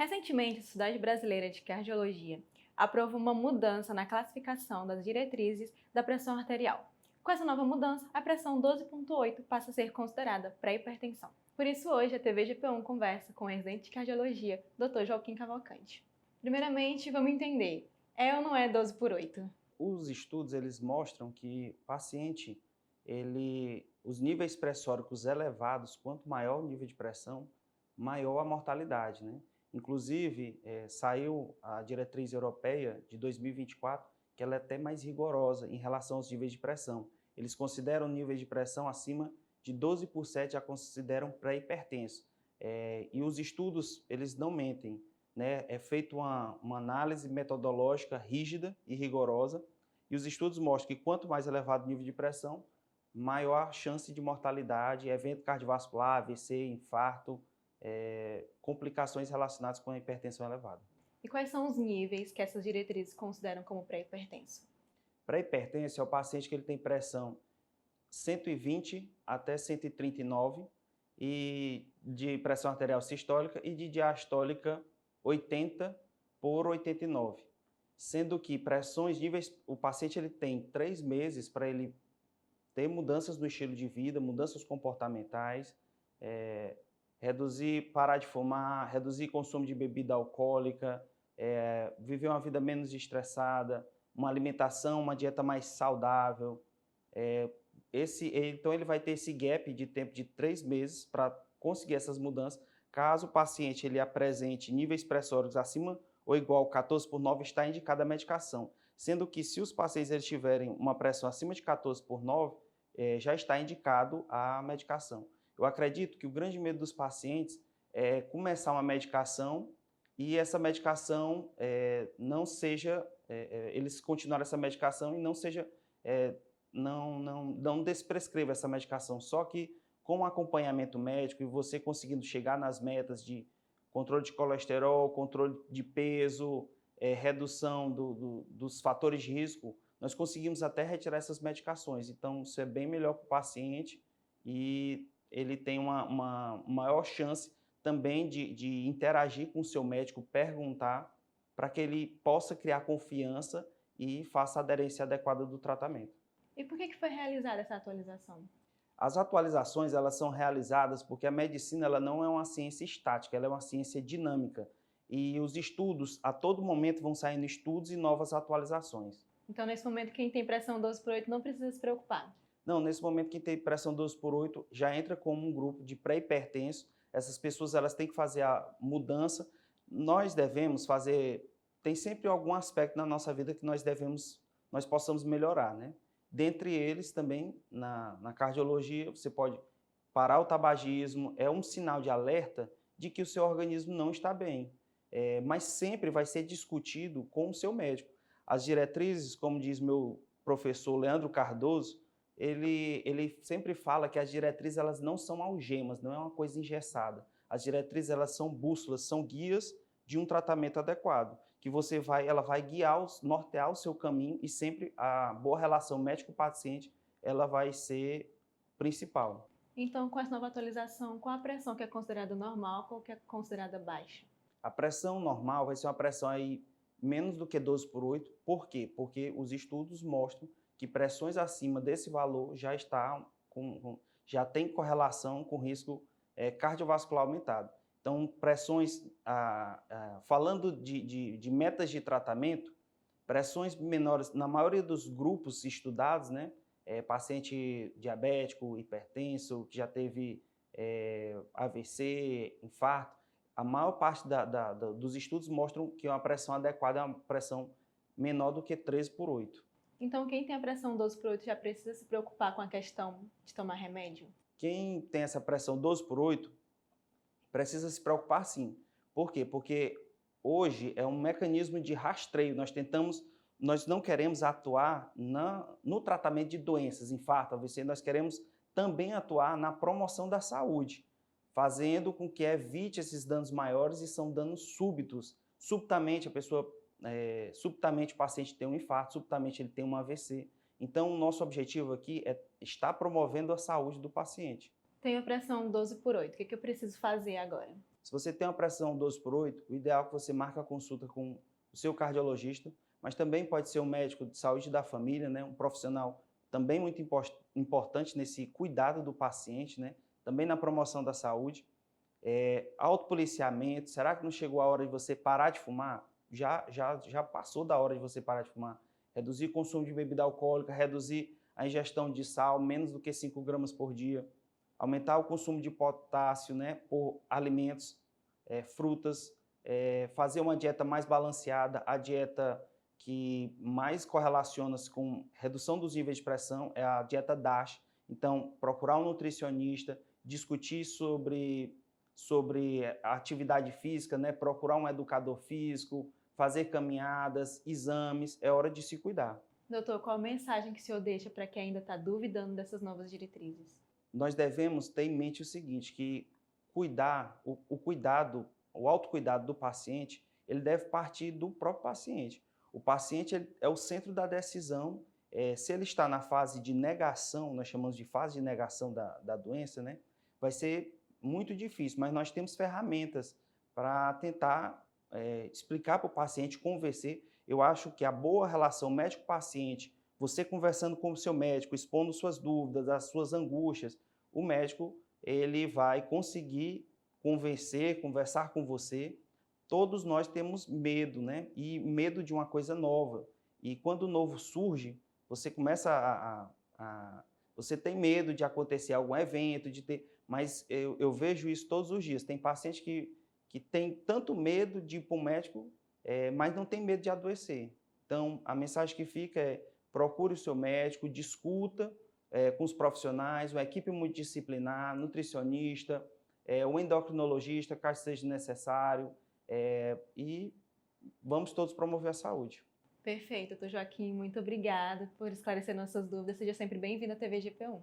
Recentemente, a Sociedade Brasileira de Cardiologia aprovou uma mudança na classificação das diretrizes da pressão arterial. Com essa nova mudança, a pressão 12,8 passa a ser considerada pré-hipertensão. Por isso, hoje, a TV GP1 conversa com o residente de cardiologia, Dr. Joaquim Cavalcante. Primeiramente, vamos entender, é ou não é 12 por 8? Os estudos eles mostram que o paciente, os níveis pressóricos elevados, quanto maior o nível de pressão, maior a mortalidade, né? Inclusive, saiu a diretriz europeia de 2024, que ela é até mais rigorosa em relação aos níveis de pressão. Eles consideram níveis de pressão acima de 12 por 7, já consideram pré-hipertenso. E os estudos, eles não mentem, né? É feita uma análise metodológica rígida e rigorosa, e os estudos mostram que quanto mais elevado o nível de pressão, maior a chance de mortalidade, evento cardiovascular, AVC, infarto, complicações relacionadas com a hipertensão elevada. E quais são os níveis que essas diretrizes consideram como pré-hipertenso? Pré-hipertenso é o paciente que ele tem pressão 120 até 139 e de pressão arterial sistólica e de diastólica 80 por 89. Sendo que pressões níveis, o paciente ele tem 3 meses para ele ter mudanças no estilo de vida, mudanças comportamentais, parar de fumar, reduzir consumo de bebida alcoólica, viver uma vida menos estressada, uma alimentação, uma dieta mais saudável. Então ele vai ter esse gap de tempo de 3 meses para conseguir essas mudanças. Caso o paciente ele apresente níveis pressóricos acima ou igual a 14 por 9, está indicada a medicação. Sendo que se os pacientes eles tiverem uma pressão acima de 14 por 9, já está indicado a medicação. Eu acredito que o grande medo dos pacientes é começar uma medicação e essa medicação não seja, eles continuarem essa medicação e não seja, não desprescreva essa medicação, só que com acompanhamento médico e você conseguindo chegar nas metas de controle de colesterol, controle de peso, redução dos fatores de risco, nós conseguimos até retirar essas medicações. Então, isso é bem melhor para o paciente e ele tem uma maior chance também de interagir com o seu médico, perguntar, para que ele possa criar confiança e faça a aderência adequada do tratamento. E por que foi realizada essa atualização? As atualizações elas são realizadas porque a medicina ela não é uma ciência estática, ela é uma ciência dinâmica. E os estudos, a todo momento, vão saindo estudos e novas atualizações. Então, nesse momento, quem tem pressão 12 por 8 não precisa se preocupar? Não, nesse momento, quem tem pressão 12 por 8 já entra como um grupo de pré-hipertenso. Essas pessoas elas têm que fazer a mudança. Nós devemos fazer... Tem sempre algum aspecto na nossa vida que nós possamos melhorar, né? Dentre eles também, na cardiologia, você pode parar o tabagismo, é um sinal de alerta de que o seu organismo não está bem. Mas sempre vai ser discutido com o seu médico. As diretrizes, como diz meu professor Leandro Cardoso, ele sempre fala que as diretrizes elas não são algemas, não é uma coisa engessada. As diretrizes elas são bússolas, são guias de um tratamento adequado, que ela vai guiar, nortear o seu caminho e sempre a boa relação médico-paciente ela vai ser principal. Então, com essa nova atualização, qual a pressão que é considerada normal, qual que é considerada baixa? A pressão normal vai ser uma pressão aí menos do que 12 por 8. Por quê? Porque os estudos mostram que pressões acima desse valor já tem correlação com risco cardiovascular aumentado. Então, pressões, falando de metas de tratamento, pressões menores, na maioria dos grupos estudados, né, paciente diabético, hipertenso, que já teve AVC, infarto, a maior parte dos estudos mostram que uma pressão adequada é uma pressão menor do que 13 por 8. Então, quem tem a pressão 12 por 8 já precisa se preocupar com a questão de tomar remédio? Quem tem essa pressão 12 por 8 precisa se preocupar sim. Por quê? Porque hoje é um mecanismo de rastreio. Nós não queremos atuar no tratamento de doenças, infarto, AVC, nós queremos também atuar na promoção da saúde, fazendo com que evite esses danos maiores e são danos súbitos. Subitamente subitamente o paciente tem um infarto, subitamente ele tem um AVC. Então o nosso objetivo aqui é estar promovendo a saúde do paciente. Tenho a pressão 12 por 8, o que eu preciso fazer agora? Se você tem uma pressão 12/8, o ideal é que você marque a consulta com o seu cardiologista, mas também pode ser um médico de saúde da família, né? Um profissional também muito importante nesse cuidado do paciente, né? Também na promoção da saúde. Autopoliciamento, será que não chegou a hora de você parar de fumar? Já passou da hora de você parar de fumar. Reduzir o consumo de bebida alcoólica, reduzir a ingestão de sal, menos do que 5 gramas por dia, aumentar o consumo de potássio, né, por alimentos, frutas, fazer uma dieta mais balanceada. A dieta que mais correlaciona-se com redução dos níveis de pressão é a dieta DASH. Então, procurar um nutricionista, discutir sobre a atividade física, né? Procurar um educador físico, fazer caminhadas, exames, é hora de se cuidar. Doutor, qual a mensagem que o senhor deixa para quem ainda está duvidando dessas novas diretrizes? Nós devemos ter em mente o seguinte, que o autocuidado do paciente, ele deve partir do próprio paciente. O paciente é o centro da decisão. Se ele está na fase de negação, nós chamamos de fase de negação da doença, né? Vai ser muito difícil, mas nós temos ferramentas para tentar explicar para o paciente, convencer. Eu acho que a boa relação médico-paciente, você conversando com o seu médico, expondo suas dúvidas, as suas angústias, o médico ele vai conseguir conversar com você. Todos nós temos medo, né? E medo de uma coisa nova. E quando o novo surge, você começa você tem medo de acontecer algum evento, mas eu vejo isso todos os dias. Tem paciente que tem tanto medo de ir para o médico, mas não tem medo de adoecer. Então, a mensagem que fica é: procure o seu médico, discuta com os profissionais, uma equipe multidisciplinar, nutricionista, o endocrinologista, caso seja necessário, e vamos todos promover a saúde. Perfeito, doutor Joaquim, muito obrigada por esclarecer nossas dúvidas. Seja sempre bem-vindo à TV GP1.